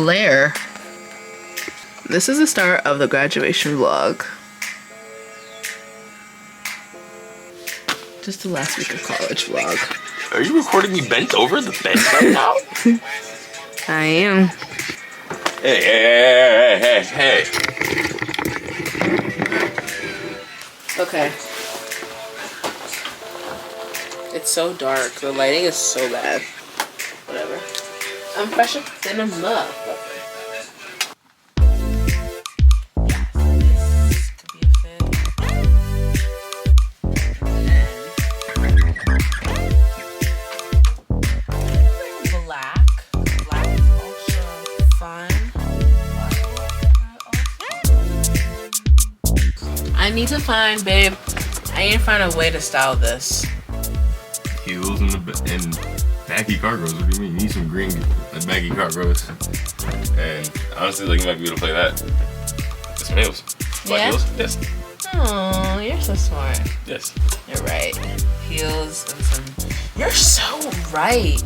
glare. This is the start of the graduation vlog. Just the last week of college vlog. Are you recording me bent over the bed right now? I am. Hey. Okay. It's so dark. The lighting is so bad. Whatever. I'm fresher than a motherfucker. I need to find, babe, I need to find a way to style this. Heels and baggy cargos. What do you mean? You need some green baggy cargos. And honestly, like, you might be able to play that. Get some heels. Black heels? Yes. Oh, you're so smart. Yes. You're right. Heels and some. You're so right.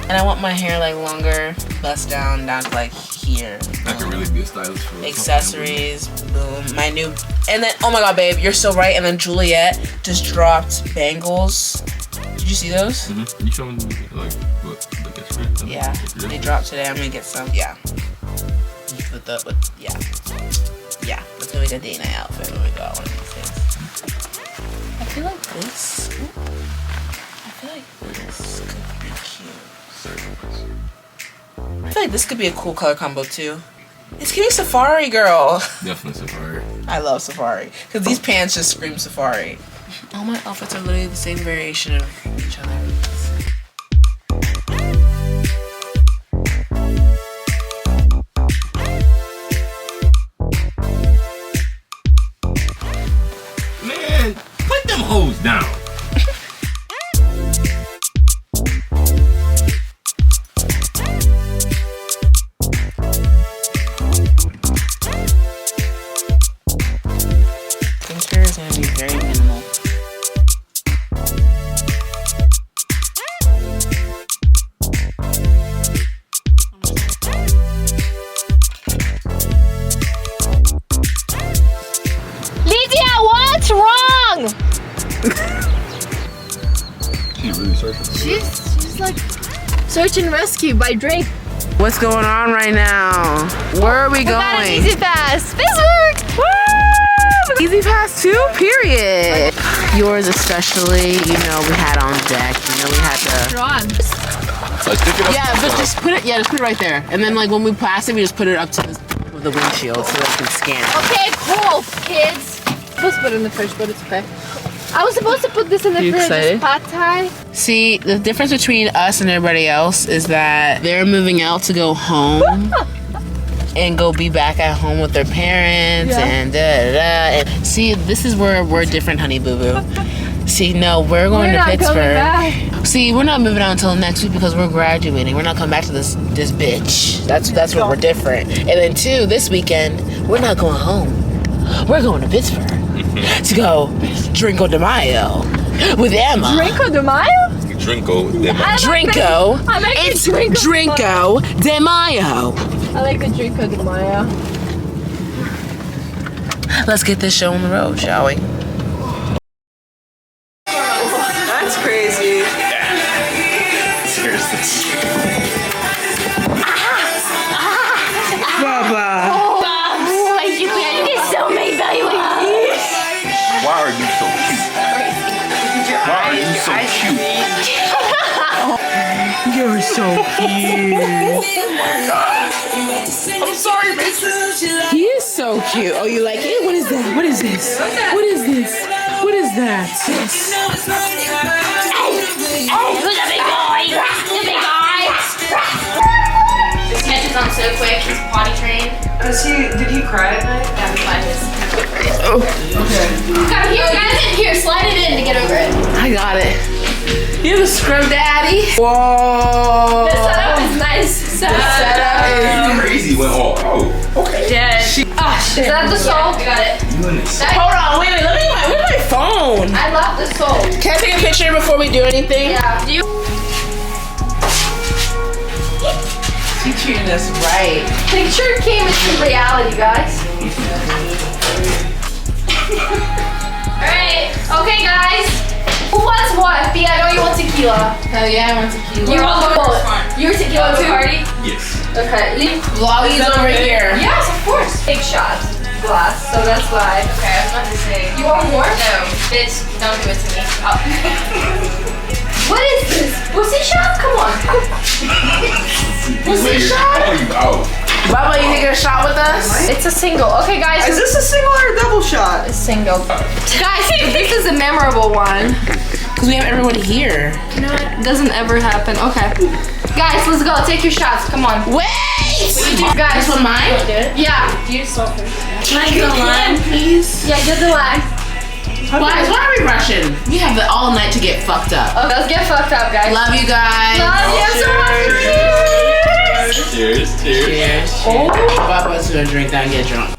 And I want my hair like longer, bust down to like here. I could really be a stylist for accessories. Boom. My new. And then, oh my god, babe, you're so right. And then Juliet just dropped bangles. Did you see those? Mm-hmm. You showing like what? Like yesterday? Yeah, they dropped today. I'm gonna get some. Yeah. Yeah. That's gonna be the day night outfit when we go out one of these days. I feel like this. I feel like this could be cute. I feel like this could be a cool color combo too. It's giving safari, girl. Definitely safari. I love safari because these pants just scream safari. All my outfits are literally the same variation of each other. Man, put them hoes down. Skincare is going to be very minimal. What's wrong? She's really searching. She's like search and rescue by Drake. What's going on right now? Where are we going? Got an Easy Pass. Pittsburgh. Woo! Easy Pass 2, period. Yours especially, you know, we had on deck. You know, we had the. Yeah, but just put it. Yeah, just put it right there. And then, like, when we pass it, we just put it up to the windshield so they can scan it. Okay, cool, kids. I was supposed to put it in the fridge, but it's okay. I was supposed to put this in the fridge. Excited? Pad thai. See, the difference between us and everybody else is that they're moving out to go home and go be back at home with their parents and da-da-da. And see, this is where we're different, honey boo boo. See, no, we're going to Pittsburgh. See, we're not moving out until next week because we're graduating. We're not coming back to this bitch. That's where we're different. And then two, this weekend, we're not going home. We're going to Pittsburgh to go Drinko de Mayo with Emma. Drinko de Mayo? Drinko de Mayo. Drinko. I like It's Drinko de Mayo. I like the Drinko de Mayo. Let's get this show on the road, shall we? That's crazy. Seriously. Baba. Why are you so cute? Why are you so cute? You're so cute. I'm sorry, bitch. He is so cute. Oh, you like it? What is that? What is this? What is this? What is that? Hey, who's a big boy? The big guy. This catches on so quick. He's potty trained. Did he cry at night? Yeah, slide this. Oh, okay. Come here, guys. Here, slide it in to get over it. I got it. You're the scrub daddy. Whoa. The setup is nice. Setup is Crazy went all. Oh, okay. dead. Is that the soul? I got it. Hold on, wait, let me. Where's my phone? I love the soul. Can I take a picture before we do anything? Yeah. Do you? She treating us right. Picture came into reality, guys. Alright, okay guys. Who wants what? B, I know you want tequila. Hell yeah, I want tequila. You want You're tequila too? Party? Yes. Okay. Vloggy's over here. Yes, of course. Big shots. Glass, so that's why. Okay, I was about to say. You want more? No. Bitch, don't do it to me. Oh. What is this? Pussy shot? Come on. Pussy shot? Oh, you out. Bubba, you taking a shot with us? It's a single. Okay, guys. Is this a single or a double shot? A single. Guys, this is a memorable one. Because we have everyone here. You know what? It doesn't ever happen. Okay. Guys, let's go. Take your shots. Come on. Wait! Guys. This one mine? Yeah. Do you swap first? Can I get a line, please? Yeah, get the line. Guys, why are we rushing? We have all night to get fucked up. Okay, let's get fucked up, guys. Love you guys. Love you so much. Cheers. Cheers. Oh. Bubba's gonna drink that and get drunk.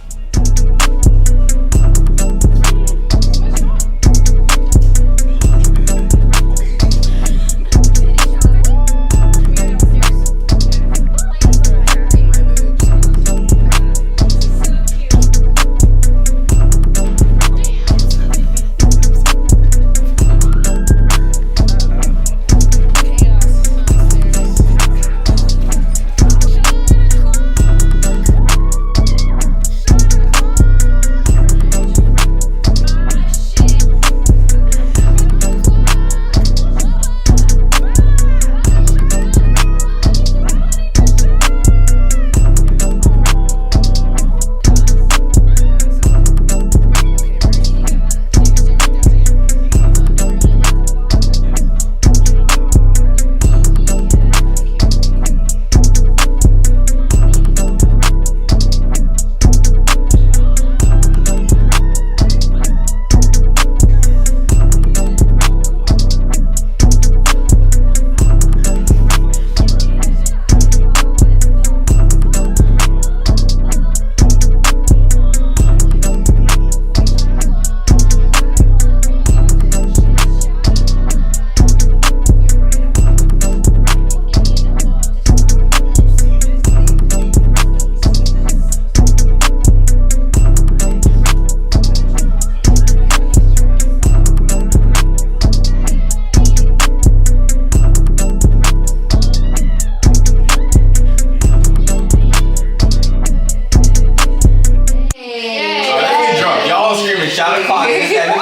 Shot o'clock. It's at 3:30.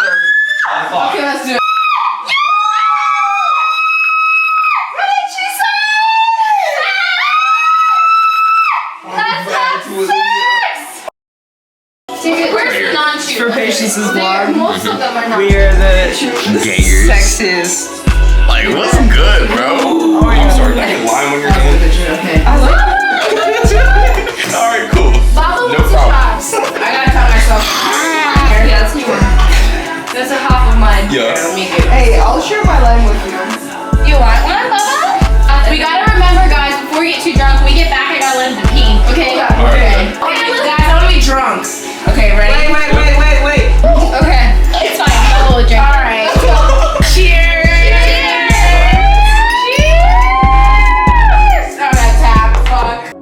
Shot o'clock. Okay, let's do it. Where's the non-shoe? For Patience's vlog, Most of them are not. we are the Gangers. sexiest. Like, what's good, bro? I'm sorry, I can line when you're in. Okay. I like Alright, cool. Baba No wants to problem. try. I gotta tell myself. Yeah, that's you. That's a half of mine. Yeah. Let me get. Hey, I'll share my line with you. You want one, Baba? We gotta remember, guys, before we get too drunk, we get back, I gotta let him pee. Okay? Okay. Okay, let's Guys, I wanna be drunk. Okay, ready? Wait. Okay. It's fine. I'll hold a drink. Alright. Let's go. Cheers! Cheers! Oh, that tap. Fuck.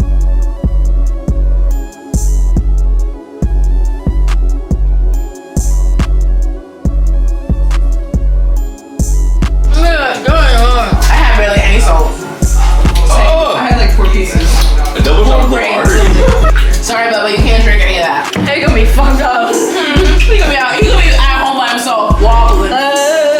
I had barely any salt. Oh! I had like 4 pieces. A double shot of Great. water. Sorry, Bubba, you can't drink any of that. You're gonna be fucked up. He's gonna be at home by himself, wobbling.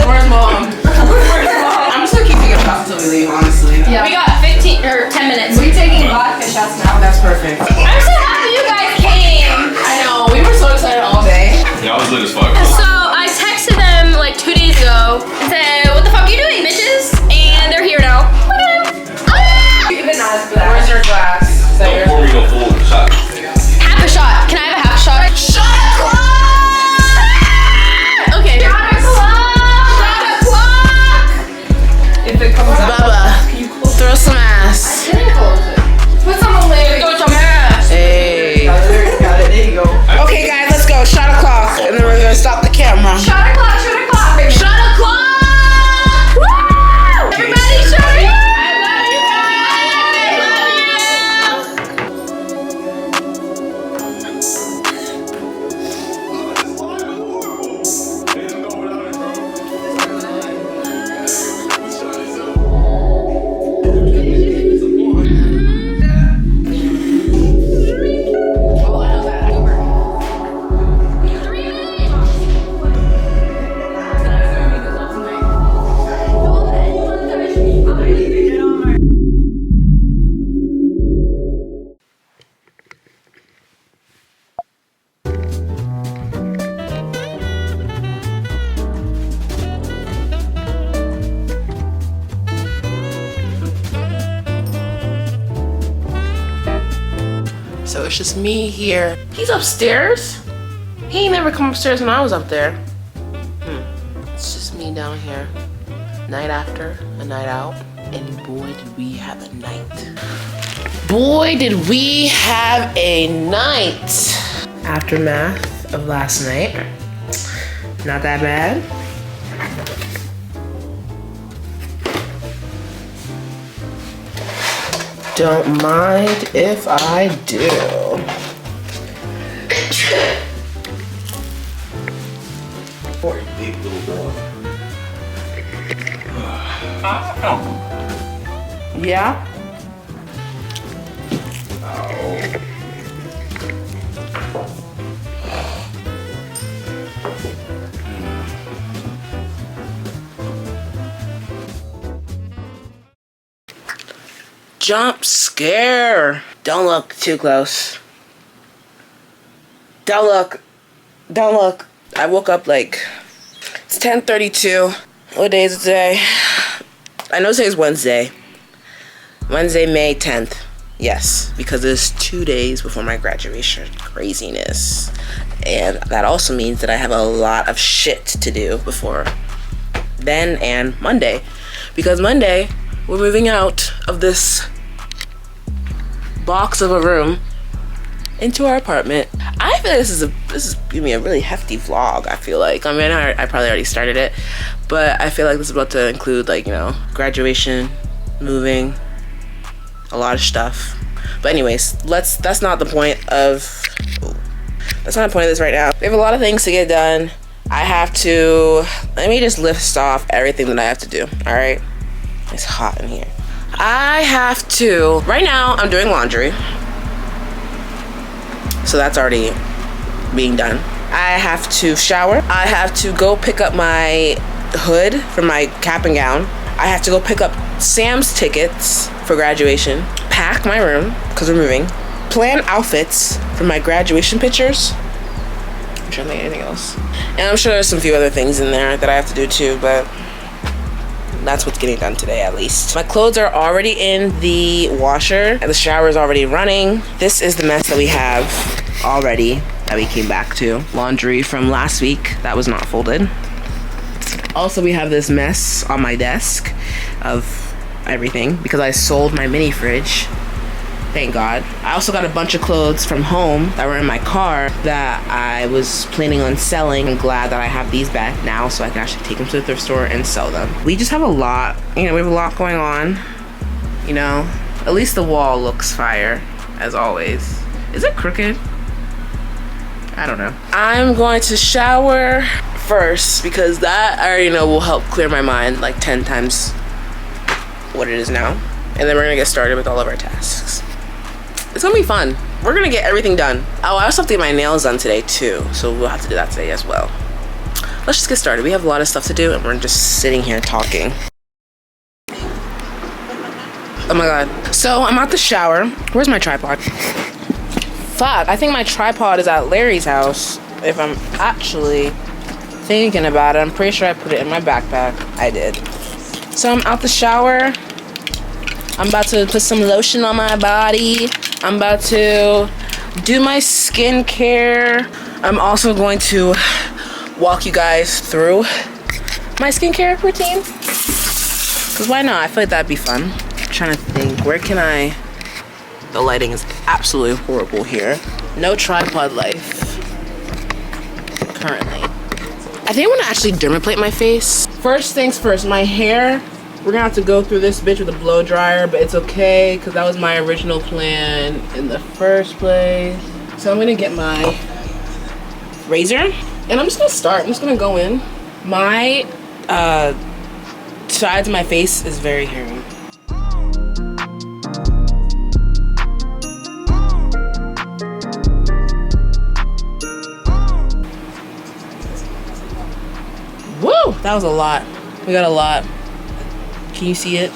Where's mom? I'm just gonna keep taking shots until we leave, honestly. Yeah. We got 15 or 10 minutes. We're taking vodka shots now. That's perfect. I'm so happy you guys came. I know, we were so excited all day. Yeah, I was lit as fuck. So I texted them like 2 days ago and said, "What the fuck are you doing, bitches?" And they're here now. Look at them. Ah! Where's your glass? Is that Don't yours? pour me no full shot. Half a shot. Can I have a half shot? Shot o'clock! Okay. Shot o'clock! Shot o'clock! If it comes out. Bubba, throw some ass. Put some on later. Throw some ass. Hey. Got it. There you go. Okay, guys, let's go. Shot o'clock, and then we're gonna stop the camera. Shot o'clock. Shot o'clock. Baby. Shot o'clock! Woo! Everybody, shot o'clock! I love you guys. I love you. It's just me here. He's upstairs. He ain't never come upstairs when I was up there. It's just me down here. Night after a night out. And boy, did we have a night. Boy, did we have a night. Aftermath of last night. Not that bad. Don't mind if I do. Poor big little dog. Yeah? Jump scare. Don't look too close. Don't look. Don't look. I woke up like, it's 10:32. What day is it today? I know today's Wednesday. Wednesday, May 10th. Yes, because it's 2 days before my graduation. Craziness. And that also means that I have a lot of shit to do before then and Monday. Because Monday, we're moving out of this box of a room into our apartment. I feel like this is gonna be a really hefty vlog. I feel like, I mean, I probably already started it, but I feel like this is about to include, like, you know, graduation, moving, a lot of stuff. But anyways, that's not the point of this right now. We have a lot of things to get done. Let me just list off everything that I have to do. All right, it's hot in here. Right now I'm doing laundry, so that's already being done. I have to shower. I have to go pick up my hood for my cap and gown. I have to go pick up Sam's tickets for graduation, pack my room because we're moving, plan outfits for my graduation pictures. I'm trying to think of anything else, and I'm sure there's some few other things in there that I have to do too, but that's what's getting done today, at least. My clothes are already in the washer and the shower is already running. This is the mess that we have already that we came back to. Laundry from last week that was not folded. Also, we have this mess on my desk of everything because I sold my mini fridge. Thank God. I also got a bunch of clothes from home that were in my car that I was planning on selling. I'm glad that I have these back now so I can actually take them to the thrift store and sell them. We just have a lot, we have a lot going on, At least the wall looks fire, as always. Is it crooked? I don't know. I'm going to shower first because that I already know will help clear my mind like 10 times what it is now. And then we're gonna get started with all of our tasks. It's gonna be fun. We're gonna get everything done. Oh, I also have to get my nails done today too, so we'll have to do that today as well. Let's just get started. We have a lot of stuff to do and we're just sitting here talking. Oh my God. So I'm at the shower. Where's my tripod? Fuck, I think my tripod is at Larry's house. If I'm actually thinking about it, I'm pretty sure I put it in my backpack. I did. So I'm out the shower. I'm about to put some lotion on my body. I'm about to do my skincare. I'm also going to walk you guys through my skincare routine. Because why not? I feel like that'd be fun. I'm trying to think, where can I... The lighting is absolutely horrible here. No tripod life currently. I think I want to actually dermaplate my face. First things first, my hair. We're gonna have to go through this bitch with a blow dryer, but it's okay because that was my original plan in the first place. So I'm gonna get my razor and I'm just gonna start. I'm just gonna go in. My sides of my face is very hairy. Woo! That was a lot. We got a lot. Can you see it?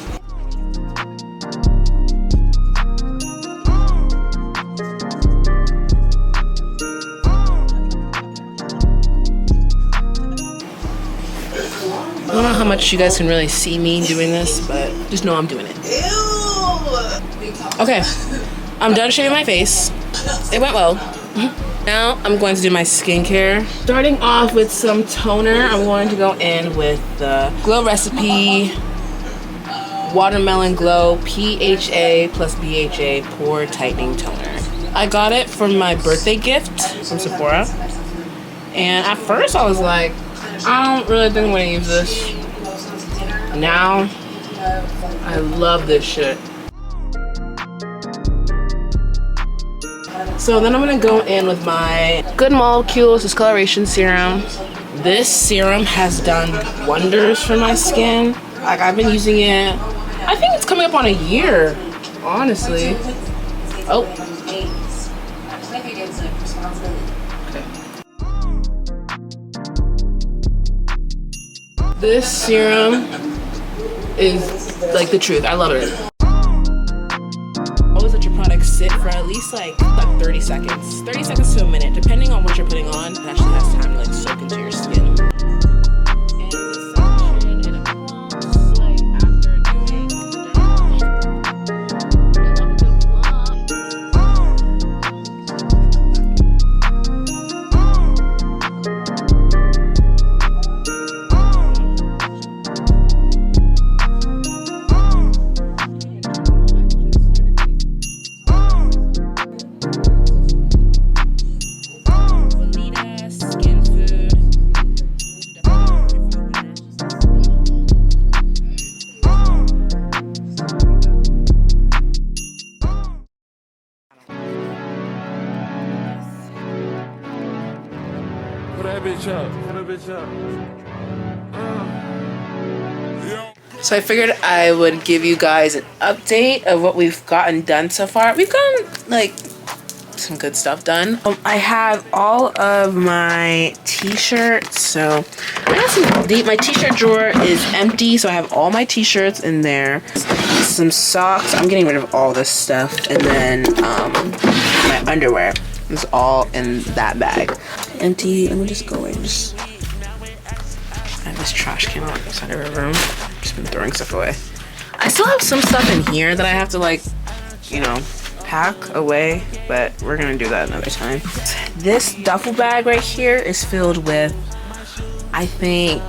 I don't know how much you guys can really see me doing this, but just know I'm doing it. Okay, I'm done shaving my face. It went well. Now I'm going to do my skincare. Starting off with some toner, I'm going to go in with the Glow Recipe Watermelon Glow PHA plus BHA Pore Tightening Toner. I got it for my birthday gift from Sephora. And at first I was like, I don't really think I'm gonna use this. Now, I love this shit. So then I'm gonna go in with my Good Molecules Discoloration Serum. This serum has done wonders for my skin. Like, I've been using it, I think it's coming up on a year, honestly. Oh. This serum is like the truth. I love it. Always let your products sit for at least like 30 seconds. 30 seconds to a minute, depending on what you're putting on. It actually has time to like soak into your skin. And the section, it applies like after doing the So I figured I would give you guys an update of what we've gotten done so far. We've gotten like some good stuff done. I have all of my t-shirts. So I got some deep. My t-shirt drawer is empty, so I have all my t-shirts in there. Some socks. I'm getting rid of all this stuff, and then my underwear is all in that bag. Empty. Let me just go in. I have this trash can outside of our room. Just been throwing stuff away. I still have some stuff in here that I have to like, you know, pack away, but we're gonna do that another time. This duffel bag right here is filled with, I think,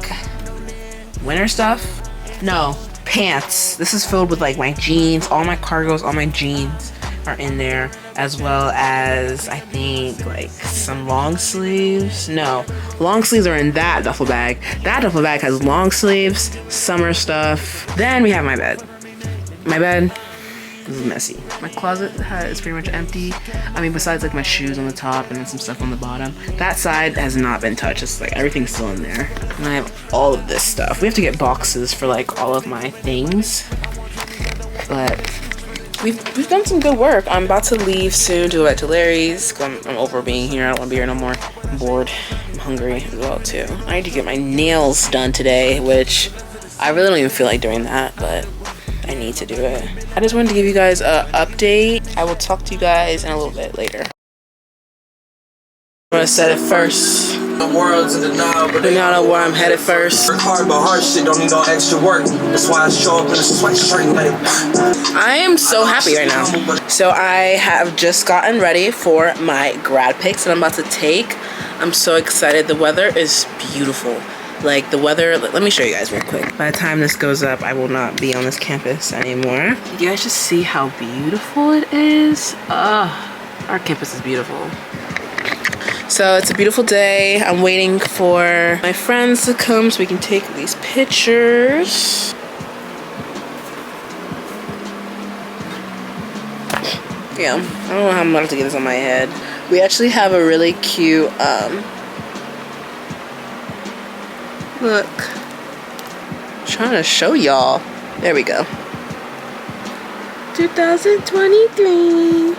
winter stuff. No, pants. This is filled with like my jeans, all my cargos, all my jeans are in there, as well as I think like some long sleeves. No, long sleeves are in that duffel bag. That duffel bag has long sleeves, summer stuff. Then we have my bed. My bed is messy. My closet is pretty much empty. I mean, besides like my shoes on the top and then some stuff on the bottom. That side has not been touched. It's like everything's still in there. And I have all of this stuff. We have to get boxes for like all of my things, but we've done some good work. I'm about to leave soon to go back to Larry's. I'm over being here. I don't want to be here no more. I'm bored. I'm hungry as well too. I need to get my nails done today, which I really don't even feel like doing that, but I need to do it. I just wanted to give you guys an update. I will talk to you guys in a little bit later. I'm gonna set it first. The world's in denial, but they don't know where I'm headed first. Work hard, but hard shit don't need no extra work. That's why I show up in a sweatshirt like. I am so happy right now. So I have just gotten ready for my grad pics that I'm about to take. I'm so excited. The weather is beautiful. Like the weather, let me show you guys real quick. By the time this goes up, I will not be on this campus anymore. You guys just see how beautiful it is. Our campus is beautiful. So it's a beautiful day. I'm waiting for my friends to come so we can take these pictures. Yeah, I don't know how I'm about to get this on my head. We actually have a really cute, look. I'm trying to show y'all. There we go. 2023.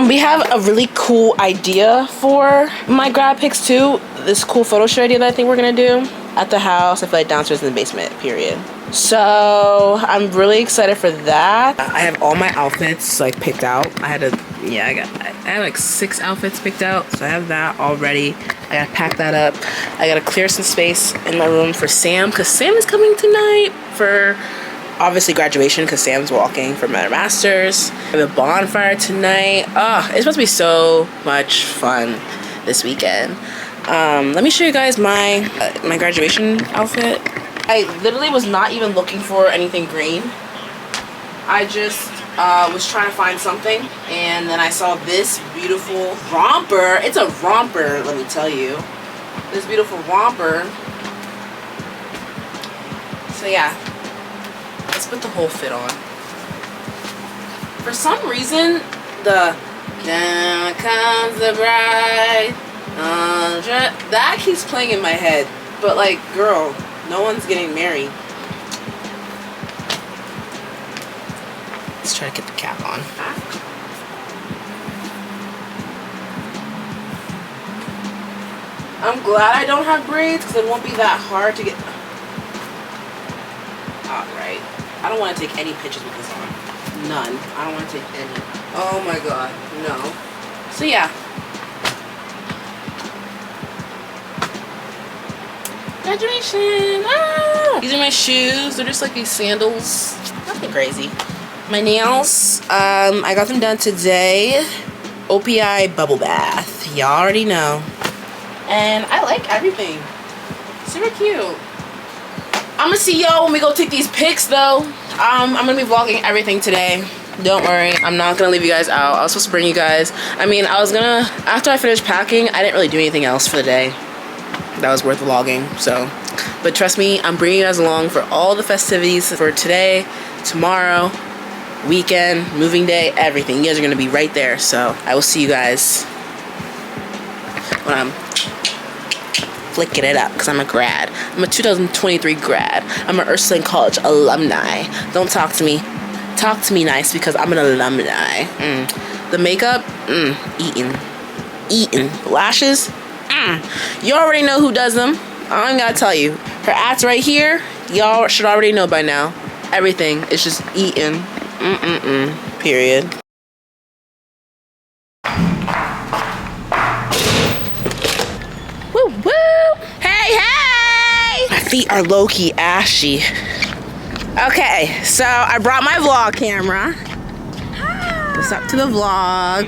We have a really cool idea for my grad pics too. This cool photo shoot idea that I think we're gonna do at the house. I feel like downstairs in the basement, period. So I'm really excited for that. I have all my outfits like picked out. I have like 6 outfits picked out. So I have that all ready. I gotta pack that up. I gotta clear some space in my room for Sam, because Sam is coming tonight for obviously graduation because Sam's walking for my master's. We have a bonfire tonight. Oh, it's supposed to be so much fun this weekend. Let me show you guys my my graduation outfit. I literally was not even looking for anything green. I just was trying to find something, and then I saw this beautiful romper. It's a romper, let me tell you. This beautiful romper. So yeah, let's put the whole fit on. For some reason, the "Down Comes the Bride," that keeps playing in my head. But like, girl, no one's getting married. Let's try to get the cap on. I'm glad I don't have braids because it won't be that hard to get. Alright. I don't want to take any pictures with this on. None. I don't want to take any. Oh my god. No. So yeah. Graduation. Ah! These are my shoes. They're just like these sandals. Nothing crazy. My nails. I got them done today. OPI bubble bath. Y'all already know. And I like everything. Super cute. I'm gonna see y'all when we go take these pics though. I'm gonna be vlogging everything today. Don't worry, I'm not gonna leave you guys out. I was supposed to bring you guys. I mean, I was gonna, after I finished packing, I didn't really do anything else for the day that was worth vlogging, so. But trust me, I'm bringing you guys along for all the festivities for today, tomorrow, weekend, moving day, everything. You guys are gonna be right there, so I will see you guys when I'm flicking it up, because I'm a grad. I'm a 2023 grad. I'm an Ursuline College alumni. Don't talk to me. Talk to me nice because I'm an alumni. The makeup, eating. Lashes, you already know who does them. I ain't gotta tell you. Her ads right here, y'all should already know by now. Everything is just eating. Period. Woo woo! Hey! My feet are low-key ashy. Okay, so I brought my vlog camera. What's up to the vlog?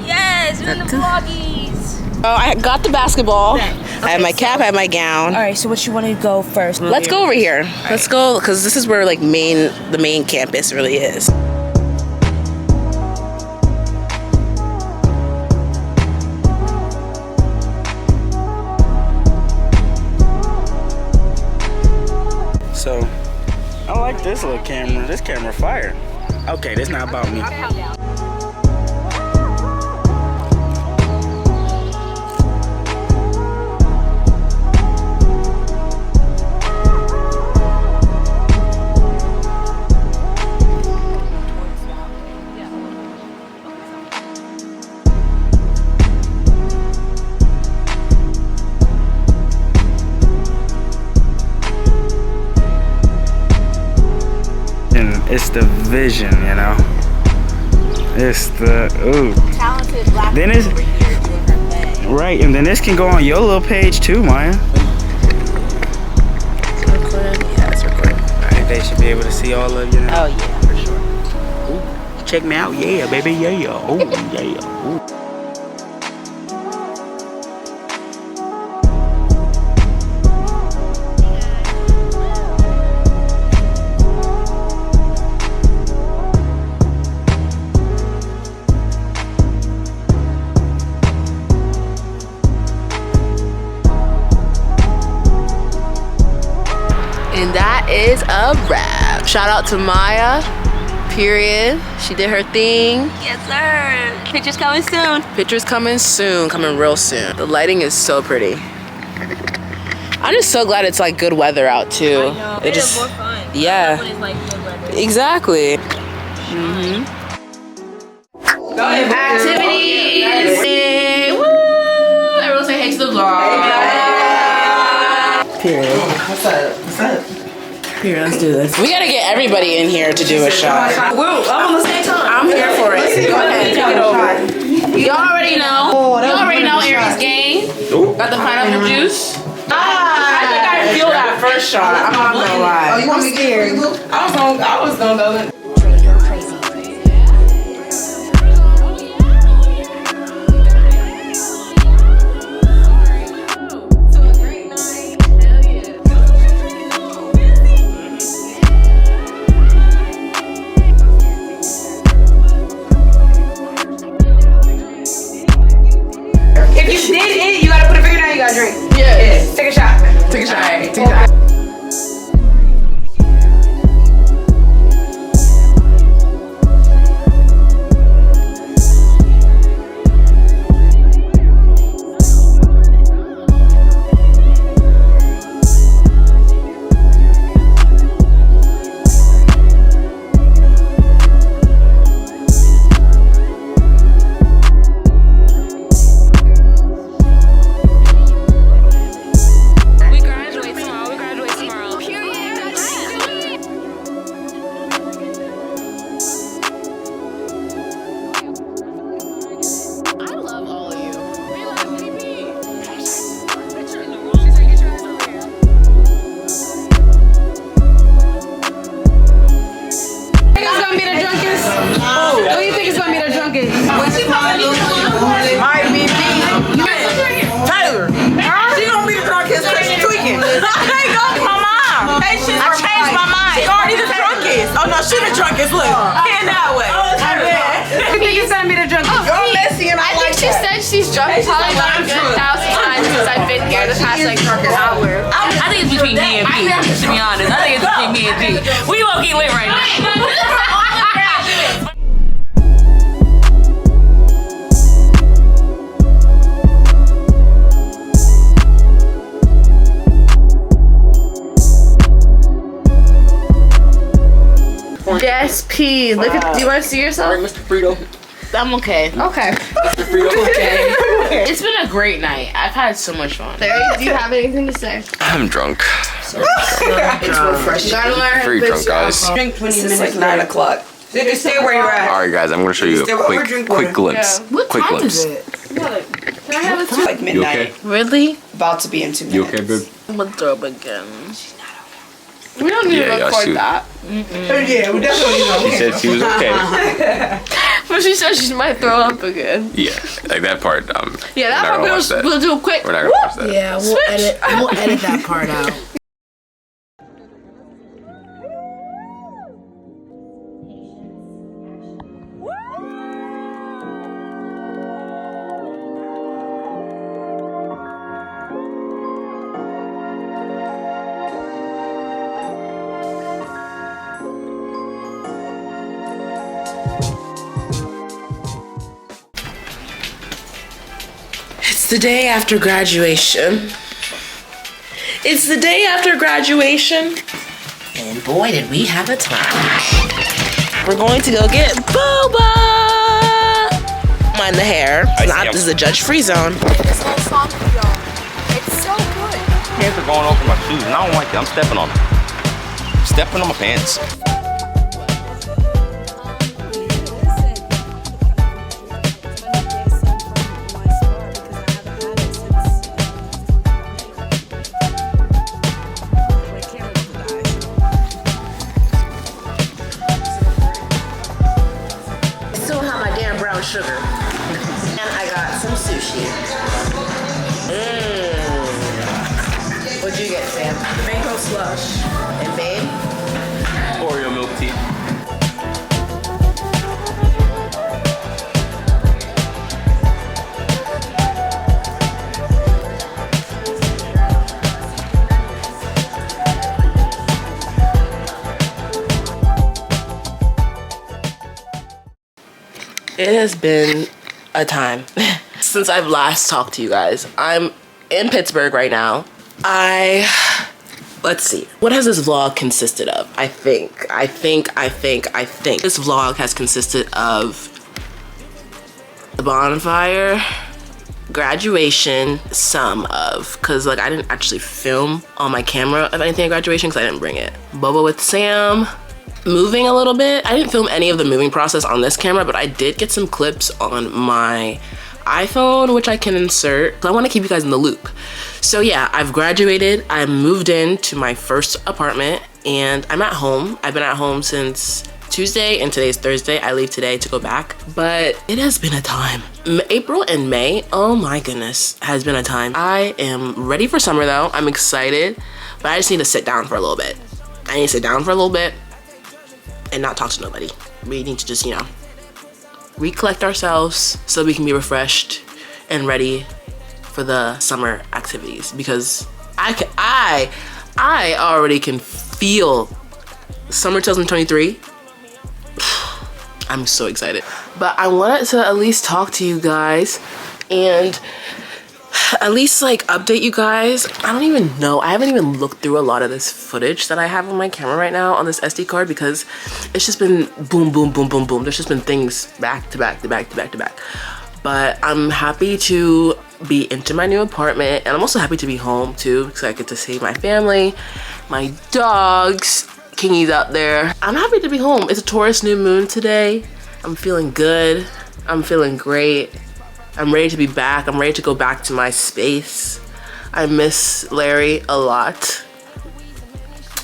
Yes, we're in the vloggies. Oh, I got the basketball. Okay, I have my cap, I have my gown. All right, so what you want to go first? Let's go over here. Let's go, because this is where like the main campus really is. So, I like this little camera. This camera fire. Okay, this not about me. It's the vision, you know. It's the Talented black then it's over here doing her thing. right, and then this can go on your little page too, Maya. Is it recorded? Yeah, it's recorded. Alright, they should be able to see all of you now. Oh yeah, for sure. Ooh, check me out, yeah, baby, yeah. Oh yeah. Ooh. And that is a wrap. Shout out to Maya, period. She did her thing. Yes, sir. Pictures coming soon. Pictures coming soon, coming real soon. The lighting is so pretty. I'm just so glad it's like good weather out too. I know. It is more fun. Yeah. When it's like good weather. Exactly. Activities. Hey, woo! Everyone say hey to the vlog. Period. What's up? Here, let's do this. We gotta get everybody in here to do a shot. I'm on the same time. I'm here for it. Go ahead, take it over. Y'all already know. Y'all already know Aries game. Got the pineapple juice. I think I didn't feel that first shot. I'm not gonna lie. Oh, you want me to get it? I was gonna go. If you did it, you gotta put a finger down. You gotta drink. Yeah. Take a shot. Take a shot. Alright. Take a shot. Might be me. Tyler. She gonna be the drunkest because she's tweaking. I ain't going to my mom. Hey, I changed my mind. She already the drunkest. Oh no, she the drunkest. Look, hand that way. You think it's gonna be the drunkest? You're messy and I think she said she's drunk probably about a good 1,000 times since I've been here the past like hour. I think it's between me and B, to be honest. I think it's between me and B. We low-key lit right now. Yes, P. Look at. Do you want to see yourself? Mr. Frito. I'm okay. Okay. Mr. Frito. Okay. It's been a great night. I've had so much fun. Larry, do you have anything to say? I'm drunk. It's refreshing. Gotta learn Very drunk, guys. Drink 20 minutes. Like 9 o'clock. Just stay where you're at. All right, guys. I'm gonna show you a quick glimpse. What Quick time glimpse. is it? Can I have a Like You midnight. okay? Really? About to be in 2 minutes. You okay, babe? I'm gonna throw up again. We don't need Yeah, to y'all record shoot. that. Yeah, we definitely She said she was okay. But she said she might throw up again. Yeah, like that part. Yeah, that we're not part gonna watch that. we'll do a quick. We're not gonna watch that. Yeah, we'll edit that part out. It's the day after graduation. It's the day after graduation. And boy, did we have a time. We're going to go get boba. Mind the hair. This is a judge-free zone. This whole song for y'all. It's so good. Pants are going over my shoes, and I don't like it. I'm stepping on them. Stepping on my pants. Sugar. And I got some sushi. What'd you get, Sam? Mango slush. And babe? Oreo milk tea. It has been a time since I've last talked to you guys. I'm in Pittsburgh right now. Let's see. What has this vlog consisted of? I think. This vlog has consisted of the bonfire, graduation, cause like I didn't actually film on my camera of anything at graduation cause I didn't bring it. Boba with Sam, moving a little bit. I didn't film any of the moving process on this camera, but I did get some clips on my iPhone, which I can insert. So I want to keep you guys in the loop. So yeah, I've graduated. I moved into my first apartment and I'm at home. I've been at home since Tuesday and today's Thursday. I leave today to go back, but it has been a time. April and May, oh my goodness, has been a time. I am ready for summer though. I'm excited, but I just need to sit down for a little bit. I need to sit down for a little bit and not talk to nobody. We need to just, you know, recollect ourselves so we can be refreshed and ready for the summer activities, because I already can feel summer 2023. I'm so excited. But I wanted to at least talk to you guys and at least like update you guys. I don't even know. I haven't even looked through a lot of this footage that I have on my camera right now on this SD card because it's just been boom, boom, boom, boom, boom. There's just been things back to back to back to back to back. But I'm happy to be into my new apartment, and I'm also happy to be home too because I get to see my family, my dogs. Kingy's out there. I'm happy to be home. It's a Taurus new moon today. I'm feeling good. I'm feeling great. I'm ready to be back. I'm ready to go back to my space. I miss Larry a lot.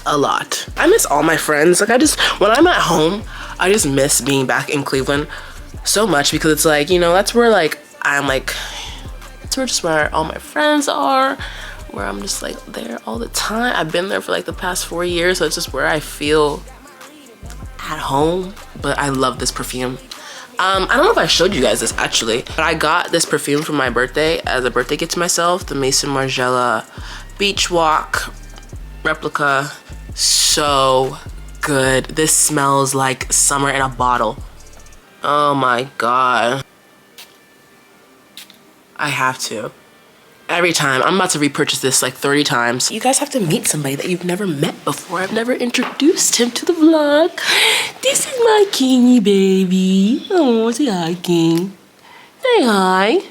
A lot. I miss all my friends. Like when I'm at home, I just miss being back in Cleveland so much because it's like, you know, that's where like, that's where all my friends are, where I'm just like there all the time. I've been there for like the past 4 years, so it's just where I feel at home. But I love this perfume. I don't know if I showed you guys this actually, but I got this perfume for my birthday as a birthday gift to myself, the Maison Margiela Beach Walk replica. So good. This smells like summer in a bottle. Oh my god. I have to. Every time. I'm about to repurchase this like 30 times. You guys have to meet somebody that you've never met before. I've never introduced him to the vlog. This is my Kingy baby. Oh, say hi, King. Say hi.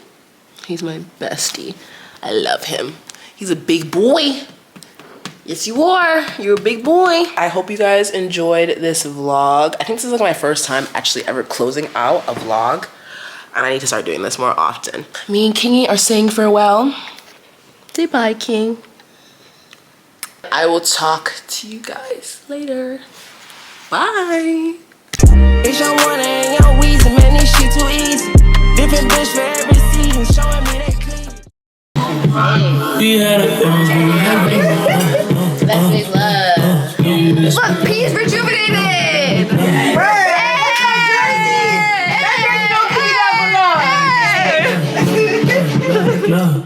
He's my bestie. I love him. He's a big boy. Yes, you are. You're a big boy. I hope you guys enjoyed this vlog. I think this is like my first time actually ever closing out a vlog. And I need to start doing this more often. Me and Kingy are saying farewell. Say bye, King. I will talk to you guys later. Bye. It's your one and your Weezy, man, this shit too easy. Different bitch for every season, showing me they clean. We had a that's big love. Look, P's rejuvenated. No.